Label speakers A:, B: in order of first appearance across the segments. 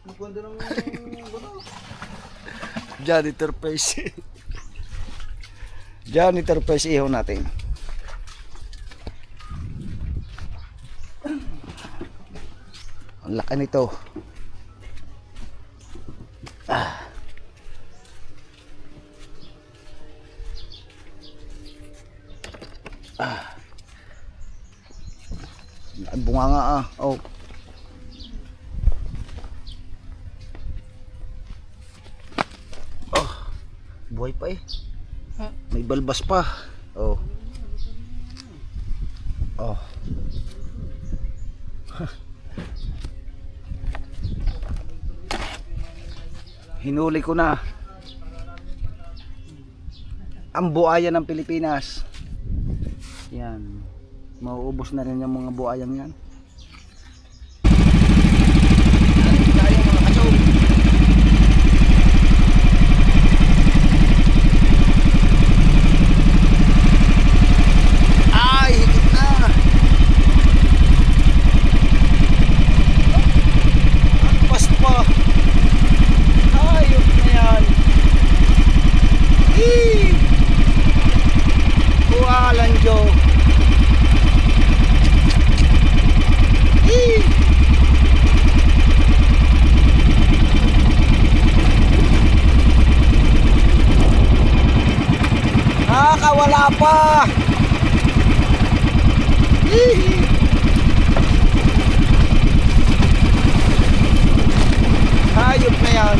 A: Magkwento ng ano.
B: Janitor face. Janitor face iho natin. Ang laki nito. Bunga nga ah. Oh. Oh. Buhay pa eh. May balbas pa. Oh. Oh. Hinuli ko na ang buaya ng Pilipinas. Yan. Mauubos na rin yung mga buayang yan. Tayo mga kasong. Ay, higit na. Agpas pa. Ayok na yan. Kualan jo. Nakakawala pa. Hayop na yan.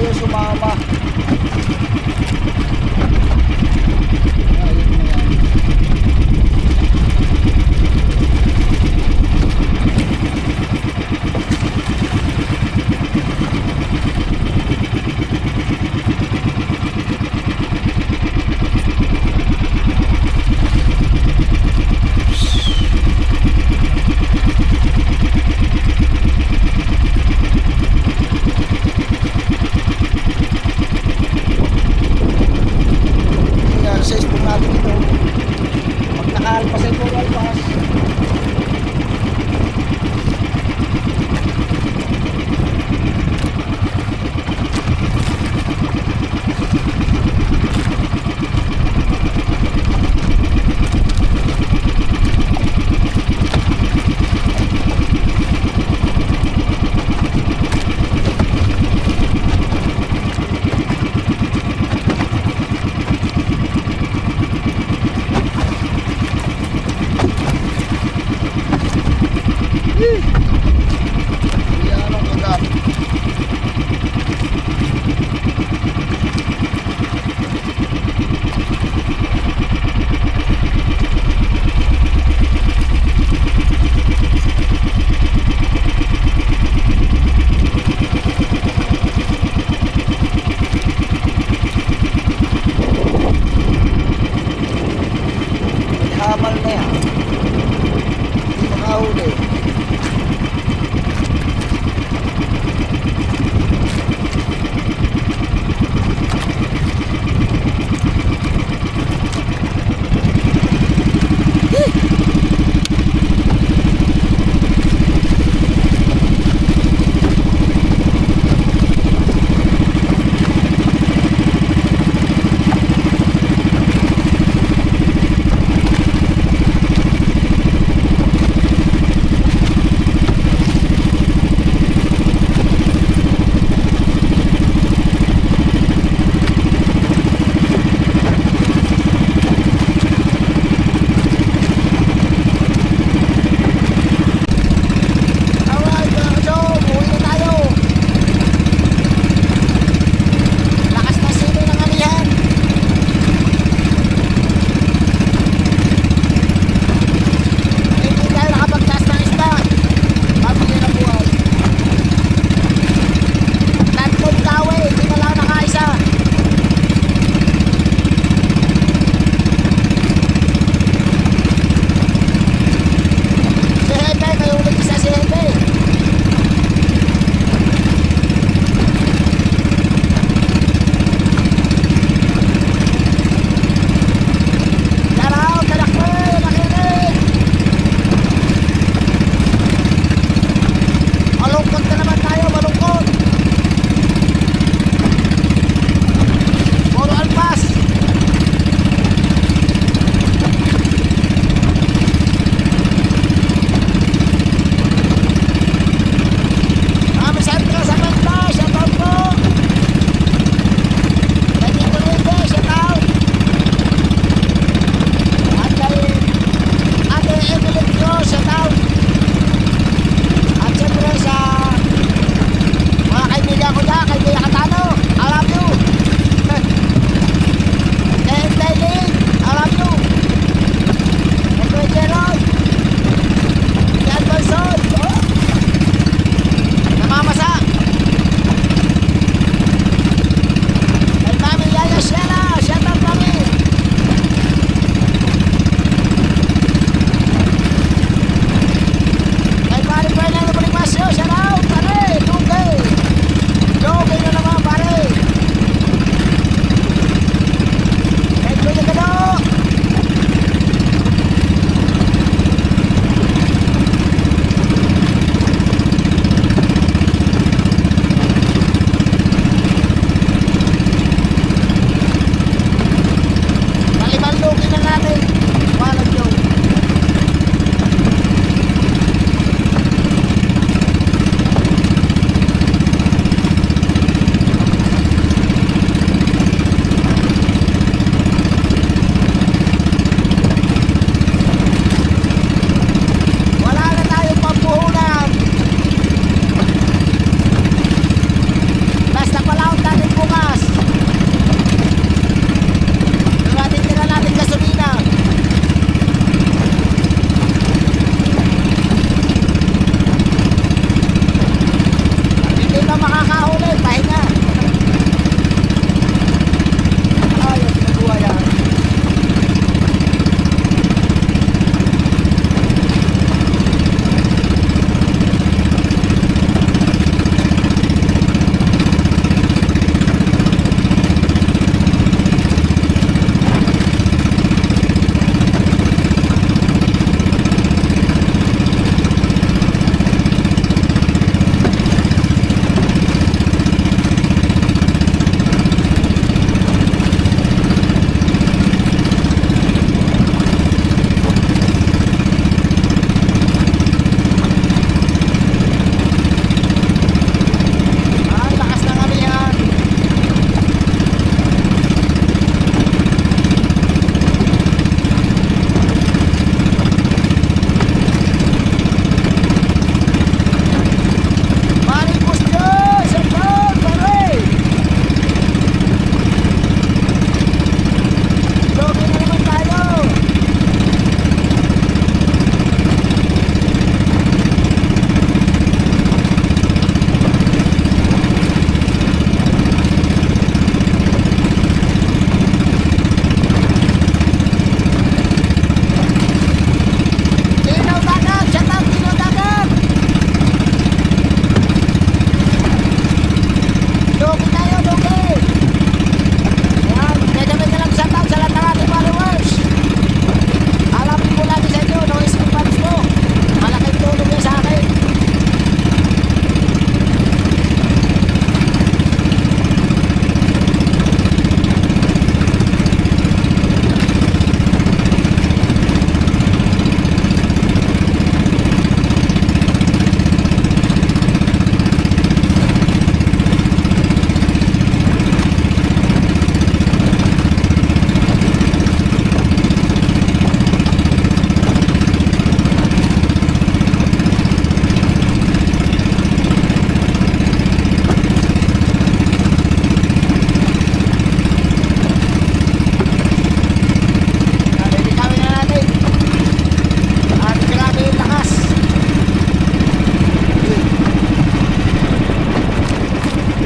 B: ayaw sumama. Ayun na yan. Sa isipong natin ito, pag nakaalpas ay puro alpas.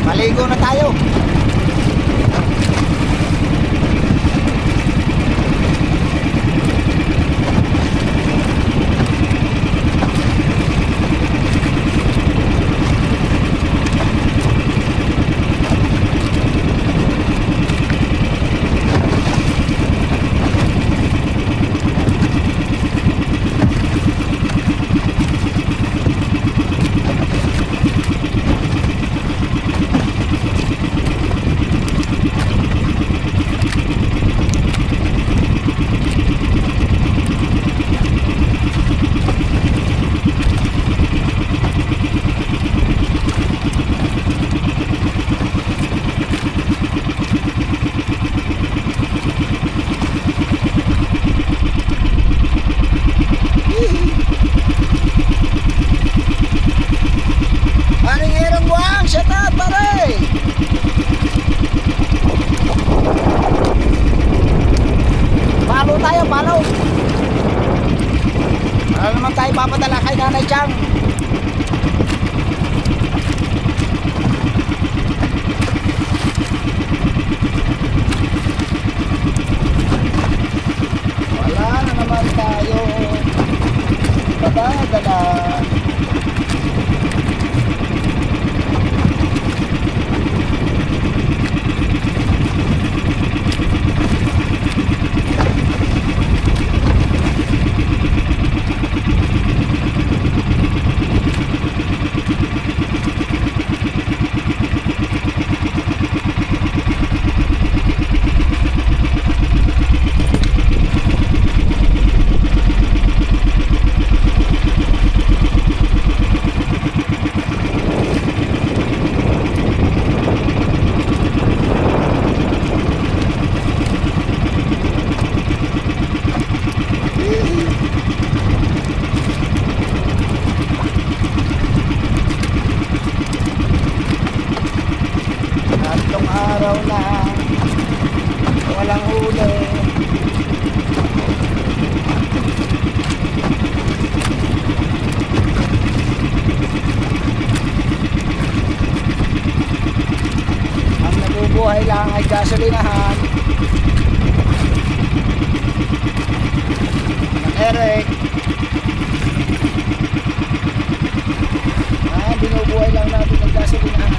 B: Maligo na tayo. Paring Erong Buang, shout out pare! Follow tayo, follow! Para naman tayo papadala kay Nanay Chang. Wala na naman tayo padadala. Tatlong araw na walang huli. Ang nabubuhay lang ay gasolinahan ng Eric. Binubuhay lang natin ang gasolinahan.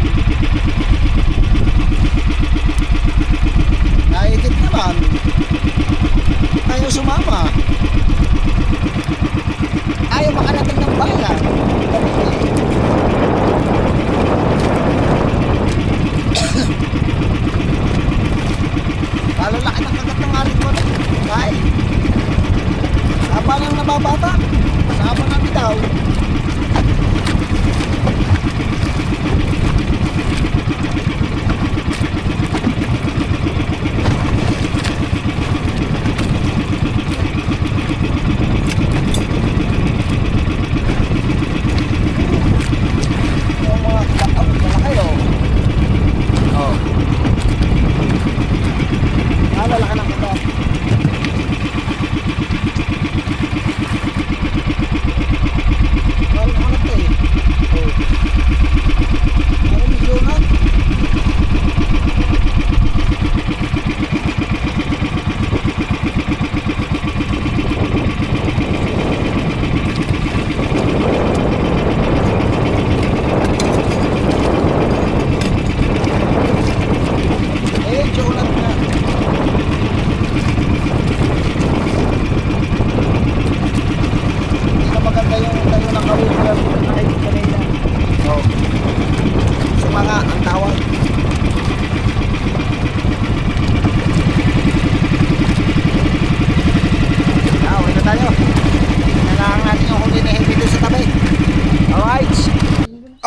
B: Naikit naman. Ayaw sumama. Ayaw makarating ng bayan. Lalo laki ng kagat ng arit mo. Ay. Haba nang nababata. Haba na bitaw.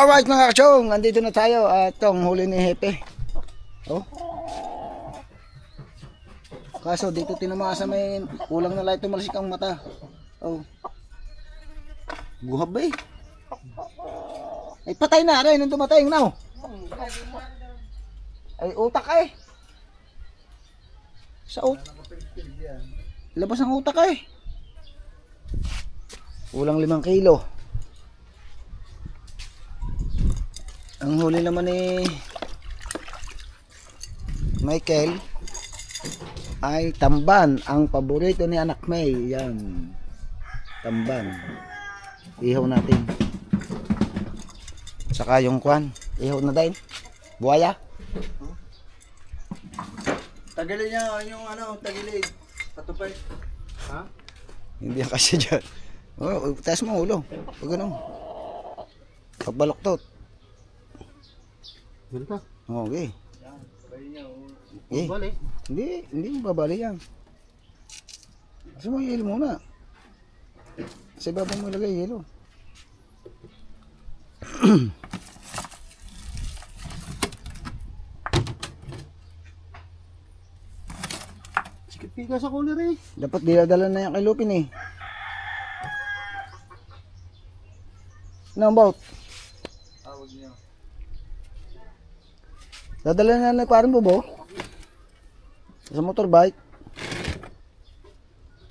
B: Alright mga kachong, andito na tayo at itong huli ni Hepe. Oh. Kaso dito tinamasa may kulang na light tumalsik ang mata. Oh. Buhab ba eh. Ay patay na rin nung tumatay now. Ay utak eh. Sa utak. Labas ang utak eh. Kulang 5 kilo. Ang huli naman eh Michael ay tamban. Ang paborito ni Anak May. Yan. Tamban. Ihaw natin. Saka yung kwan. Ihaw na din. Buhaya.
A: Tagilid niya yung ano, tagilid. Patupay. Ha?
B: Hindi kasi dyan. Oh, taas mo ulo. Pag ano. Pagbaloktot.
A: Ganito.
B: Okay. Eh,
A: Balik.
B: hindi mo babali yan. Kasi mo hilo muna. Sa ibabaw mo ilagay hilo.
A: Sikit piga sa cooler eh.
B: Dapat dinadala na yan kay Lupin eh. Ano about?
A: Tawag niya.
B: Dadala na ng parang bubo? Sa motorbike?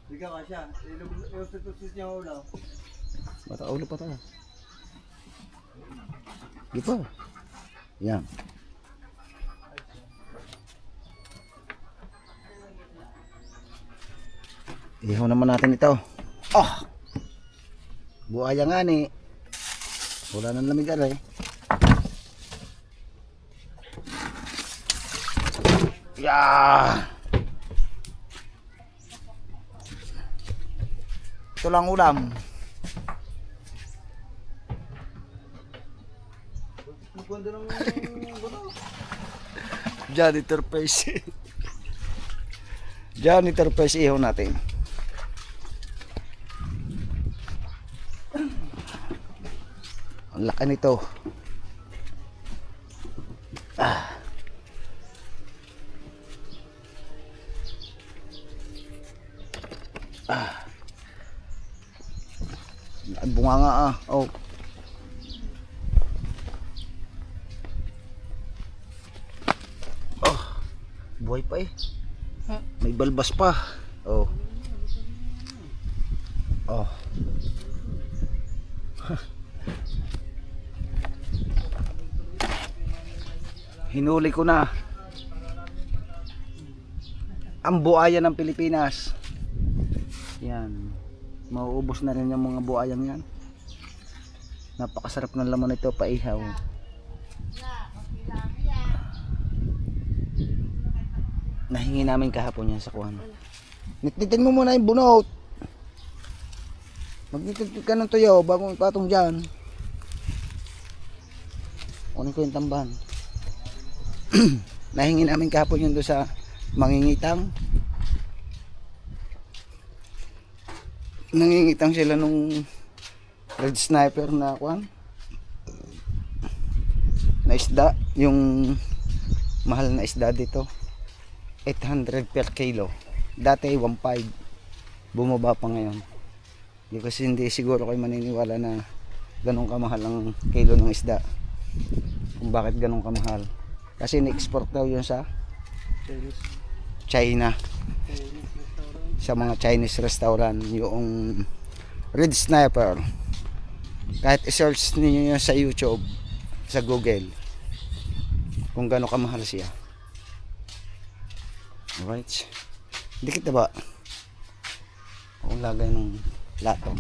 A: Hindi ka kasya. Yung tutusis niya ulo.
B: Bata ulo pa tayo. Di pa. Yan. Ihaw naman natin ito. Oh! Buhaya nga ni. Wala nang lamig eh. Yeah! Ito lang ulam.
A: Ganda ng ano?
B: Janitor face. Janitor face ihaw natin. Ang laki nito. Bunga nga ah. Oh. Oh. Buhay pa eh. May balbas pa. Oh. Oh. Hinuli ko na ang buhaya ng Pilipinas. Yan. Mauubos na rin yung mga buhayang yan. Napakasarap ng laman nito, paihaw. Nahingi namin kahapon yan sa kuhan. Nitnitin mo muna yung bunot. Magnitit ka ng tuyo bago ipatong dyan. Kunin ko yung tamban. Nahingi namin kahapon yun doon sa mangingitang. Nangingitang sila nung red sniper na kuhan, na isda. Yung mahal na isda dito 800 per kilo. Dati 1.5. Bumaba pa ngayon. Kasi hindi siguro kayo maniniwala na ganun kamahal ang kilo ng isda. Kung bakit ganun kamahal. Kasi ni-export daw yun sa China. Sa mga Chinese restaurant yung red sniper. Kahit i-search niyo yun sa YouTube, sa Google, kung gaano kamahal siya. Alright. Dikit na ba? Kung lagay ng lato.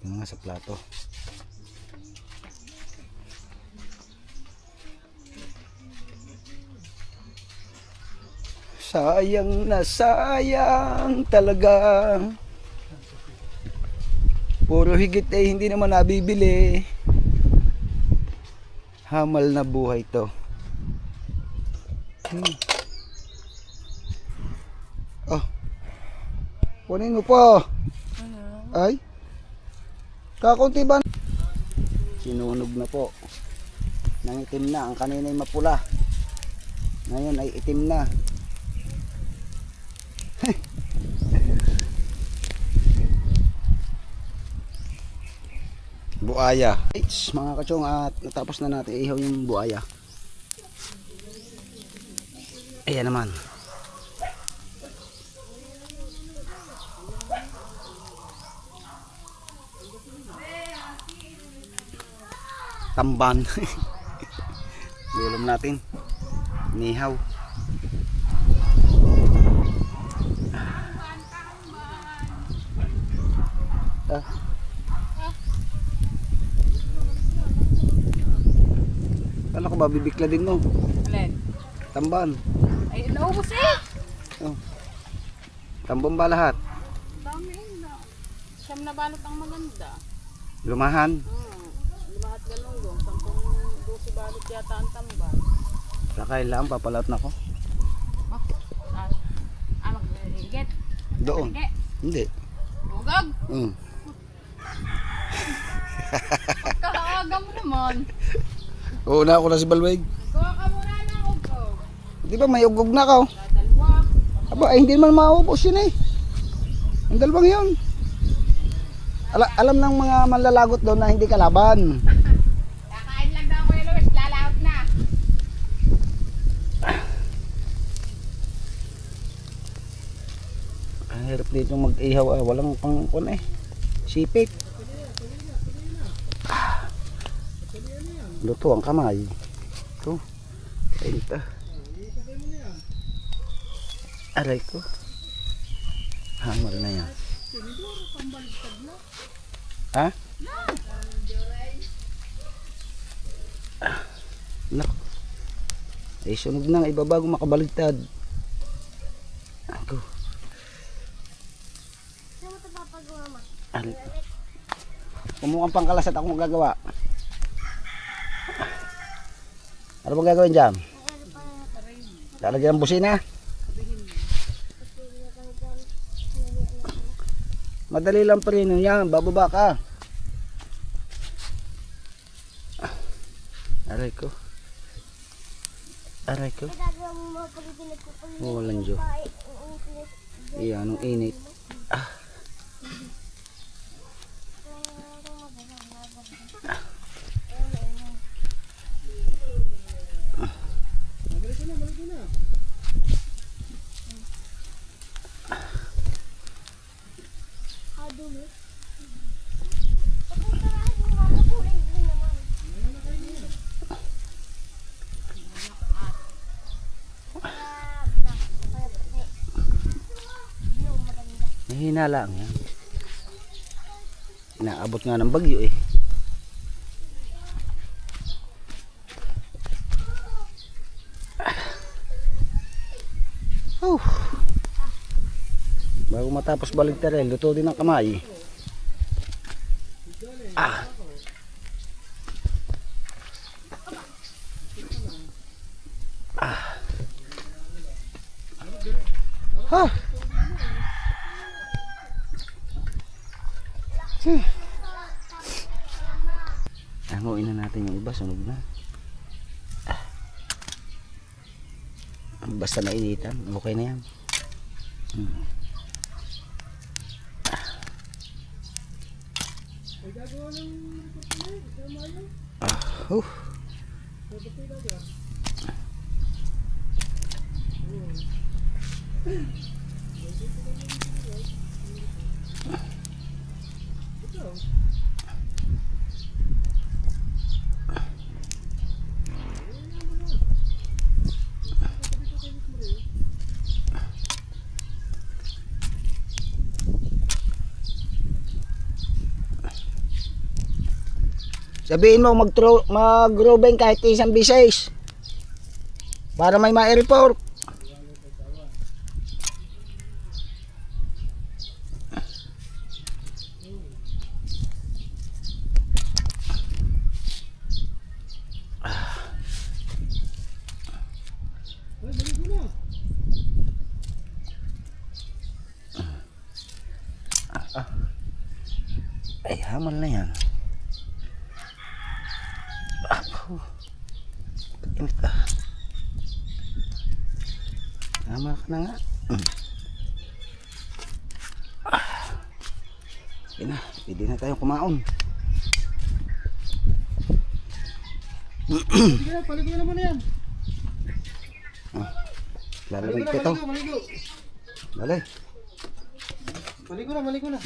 B: Ito nga sa plato. Sayang na sayang talaga. Puro higit eh, hindi naman nabibili. Hamal na buhay to. Oh. Kunin mo po. Ay. Kakunti ba? Sinunog na po. Nangitim na. Ang kanina ay mapula. Ngayon ay itim na. Buaya. Mga kachong, at natapos na natin ihaw yung buaya. Ayan naman. tamban. Ulam natin. Nihaw. Ah. Kala ko ba bibikla din mo?
C: Alin?
B: Tamban.
C: Ay, naubos eh.
B: Oh. Tambon ba lahat?
C: Dami na. Siyam na balot ang maganda.
B: Lumahan.
C: Lumahat galunggong. 10-12 balot yata ang tamban.
B: Kailangan papalaot na ko.
C: Magligit.
B: Doon. Hindi.
C: Ugag.
B: Mm.
C: Pagkakaagam naman.
B: Una ako na si Balweg.
C: Kuha ka muna ng ugog.
B: Di ba may ugog na ka?
C: Dadalwa.
B: Aba, ay hindi naman maubos yun eh. Ang dalawang yun. Alam ng mga manlalagot doon na hindi kalaban.
C: Kakain lang daw Kuya Luis. Lalaot na.
B: Ang hirap dito mag-ihaw. Walang pang eh. Sipit. Luto ang kamay. Ito. Ito. Aray ko. Hamar na yan. Ha? Nak. Ay sunog na. Iba bago makabaligtad. Ako. Aray ko. Kumukhang pangkalasat ako magagawa. Ano bang gagawin dyan? Lalagyan ng busina? Madali lang pa rin yan. Bababa ka. Aray ko. Aray ko. Walang Diyo. Iyan, anong init. Ah. Mahina lang yan. Inaabot nga ng bagyo eh. Oh. Bago matapos baligtarin, luto din ang kamay. Ah. Ah. Ha. Hanguin na natin yung iba, sunog na. Basta nainitan, okay na yan. Sabihin mo mag-robing kahit isang bisis para may ma-report. Ay, hamal na yan. Init ah. Tama ka na nga. Yan na, pwede na tayong kumaon.
A: Paligo na naman yan.
B: Lalamig ka to.
A: Maligo.
B: Dali.
A: Maligo na.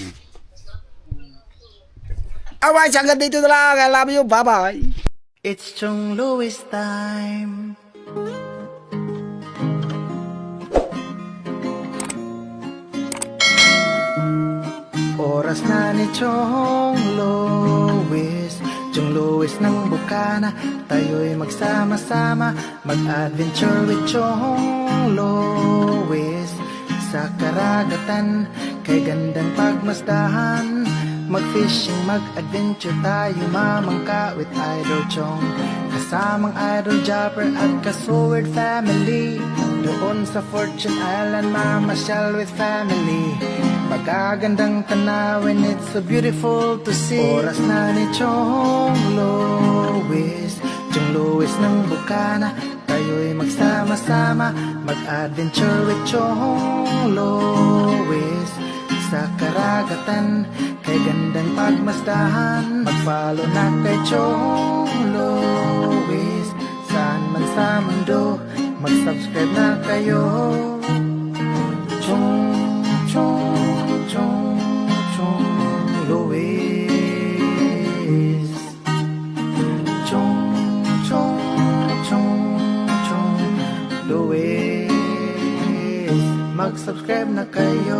B: Alright, hanggang dito na lang. I love you. Bye-bye.
A: It's Chong Louis time. Oras na ni Chong Louis, Chong Louis ng Bukana. Tayo'y magsama-sama, mag-adventure with Chong Louis. Sa karagatan, kay gandang pagmasdahan, mag-fishing, mag-adventure tayo, mamangka with Idol Chong. Kasamang Idol Jumper at ka-Sword family. Doon sa Fortune Island, mamasyal with family. Magagandang tanawin, it's so beautiful to see. Oras na ni Chong Louis, Chong Louis ng Bukana. Tayo'y magsama-sama, mag-adventure with Chong Louis. Sa karagatan, kay gandang pagmasdahan, mag-follow na kay Chong Louis. Saan man sa mundo, mag-subscribe na kayo. Chong Louis. Chong Louis. Mag-subscribe na kayo.